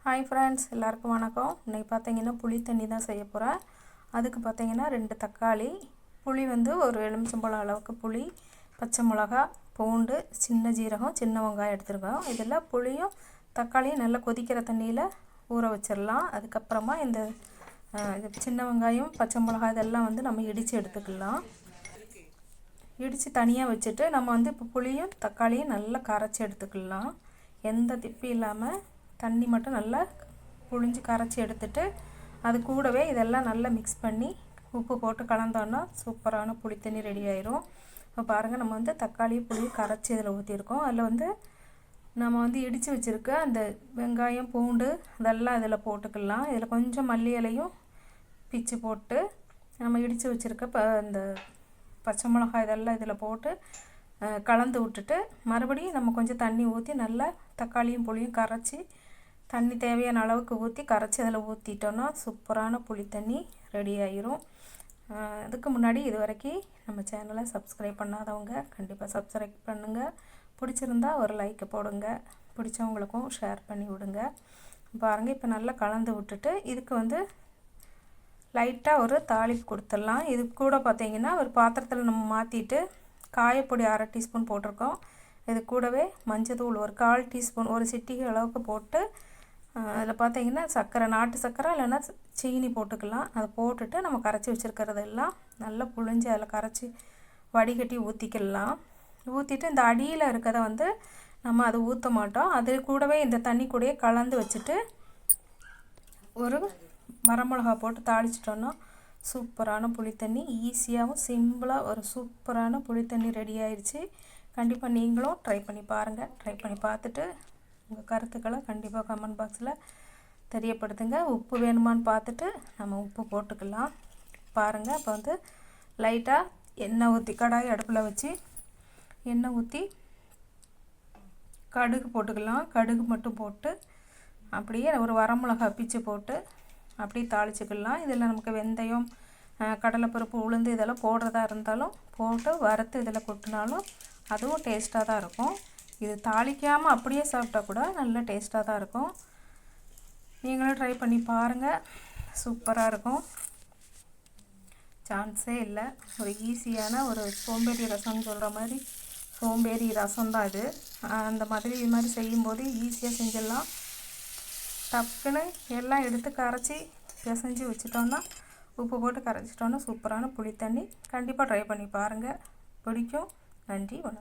Hi friends, எல்லாருக்கும் வணக்கம். இன்றைக்கி பார்த்தீங்கன்னா புளி தண்ணி தான் செய்ய போகிறேன். அதுக்கு பார்த்தீங்கன்னா 2 தக்காளி, புளி வந்து ஒரு எலுமிச்சம்பழம் அளவுக்கு புளி, பச்சை மிளகா, பூண்டு, சின்ன ஜீரகம், சின்ன வெங்காயம் எடுத்துருக்கோம். இதில் புளியும் தக்காளியும் நல்லா கொதிக்கிற தண்ணியில் ஊற வச்சிடலாம். அதுக்கப்புறமா இந்த சின்ன வெங்காயம், பச்சை மிளகா இதெல்லாம் வந்து நம்ம இடித்து எடுத்துக்கலாம். இடித்து தனியாக வச்சுட்டு நம்ம வந்து இப்போ புளியும் தக்காளியும் நல்லா கரைச்சி எடுத்துக்கலாம். எந்த திப்பி இல்லாமல் தண்ணி மட்டும் நல்லா புழிஞ்சு கரைச்சி எடுத்துட்டு அது கூடவே இதெல்லாம் நல்லா மிக்ஸ் பண்ணி உப்பு போட்டு கலந்தோன்னா சூப்பரான புளி தண்ணி ரெடி ஆயிரும். இப்போ பாருங்கள், நம்ம வந்து தக்காளி புளி கரைச்சி இதில் ஊற்றிருக்கோம். அதில் வந்து நம்ம வந்து இடித்து வச்சுருக்க அந்த வெங்காயம், பூண்டு இதெல்லாம் இதில் போட்டுக்கலாம். இதில் கொஞ்சம் மல்லி இலையும் பிச்சு போட்டு நம்ம இடித்து வச்சுருக்க இந்த பச்சை மிளகாய் இதெல்லாம் இதில் போட்டு கலந்து விட்டுட்டு மறுபடியும் நம்ம கொஞ்சம் தண்ணி ஊற்றி நல்லா தக்காளியும் புளியும் கரைச்சி தண்ணி தேவையான அளவுக்கு ஊற்றி கரைச்சி அதில் ஊற்றிட்டோன்னா சூப்பரான புளி தண்ணி ரெடி ஆயிரும். அதுக்கு முன்னாடி இது வரைக்கும் நம்ம சேனலை சப்ஸ்கிரைப் பண்ணாதவங்க கண்டிப்பாக சப்ஸ்கிரைப் பண்ணுங்கள். பிடிச்சிருந்தா ஒரு லைக்கை போடுங்க, பிடிச்சவங்களுக்கும் ஷேர் பண்ணி விடுங்க. பாருங்கள், இப்போ நல்லா கலந்து விட்டுட்டு இதுக்கு வந்து லைட்டாக ஒரு தாளிப்பு கொடுத்துடலாம். இது கூட பார்த்திங்கன்னா ஒரு பாத்திரத்தில் நம்ம மாற்றிட்டு காயப்பொடி 1/2 டீஸ்பூன் போட்டிருக்கோம். இது கூடவே மஞ்சத்தூள் ஒரு 1/4 டீஸ்பூன், ஒரு சிட்டிகை அளவுக்கு போட்டு அதில் பார்த்திங்கன்னா சர்க்கரை, நாட்டு சர்க்கரை இல்லைன்னா சீனி போட்டுக்கலாம். அதை போட்டுட்டு நம்ம கரைச்சி வச்சுருக்கிறதெல்லாம் நல்லா புழிஞ்சு அதில் கரைச்சி வடிகட்டி ஊற்றிக்கலாம். ஊற்றிட்டு இந்த அடியில் இருக்கிறத வந்து நம்ம அதை ஊற்ற மாட்டோம். அது கூடவே இந்த தண்ணி கூடயே கலந்து வச்சுட்டு ஒரு வரமிளகா போட்டு தாளிச்சிட்டோன்னா சூப்பரான புளித்தண்ணி, ஈஸியாகவும் சிம்பிளாக ஒரு சூப்பரான புளித்தண்ணி ரெடி ஆயிடுச்சு. கண்டிப்பாக நீங்களும் ட்ரை பண்ணி பாருங்கள். ட்ரை பண்ணி பார்த்துட்டு உங்கள் கருத்துக்களை கண்டிப்பாக கமெண்ட் பாக்ஸில் தெரியப்படுத்துங்க. உப்பு வேணுமான்னு பார்த்துட்டு நம்ம உப்பு போட்டுக்கலாம். பாருங்கள், இப்போ வந்து லைட்டாக எண்ணெய் ஊற்றி கடாய் அடுப்பில் வச்சு எண்ணெய் ஊற்றி கடுகு போட்டுக்கலாம். கடுகு மட்டும் போட்டு அப்படியே ஒரு வரமிளகா பிச்சு போட்டு அப்படியே தாளிச்சிக்கலாம். இதில் நமக்கு வெந்தயம், கடலைப்பருப்பு, உளுந்து இதெல்லாம் போடுறதா இருந்தாலும் போட்டு வறுத்து இதில் கொட்டினாலும் அதுவும் டேஸ்ட்டாக தான் இருக்கும். இது தாளிக்காமல் அப்படியே சாப்பிட்டா கூட நல்ல டேஸ்ட்டாக தான் இருக்கும். நீங்களும் ட்ரை பண்ணி பாருங்கள், சூப்பராக இருக்கும். சான்ஸே இல்லை. ஒரு ஈஸியான ஒரு சோம்பேறி ரசம்னு சொல்கிற மாதிரி சோம்பேறி ரசம் தான் இது. அந்த மாதிரி இது மாதிரி செய்யும்போது ஈஸியாக செஞ்சிடலாம். டக்குன்னு எல்லாம் எடுத்து கரைச்சி பிசைஞ்சு வச்சிட்டோன்னா உப்பு போட்டு கரைச்சிட்டோன்னா சூப்பரான புளித்தண்ணி. கண்டிப்பாக ட்ரை பண்ணி பாருங்கள், பிடிக்கும். நன்றி, வணக்கம்.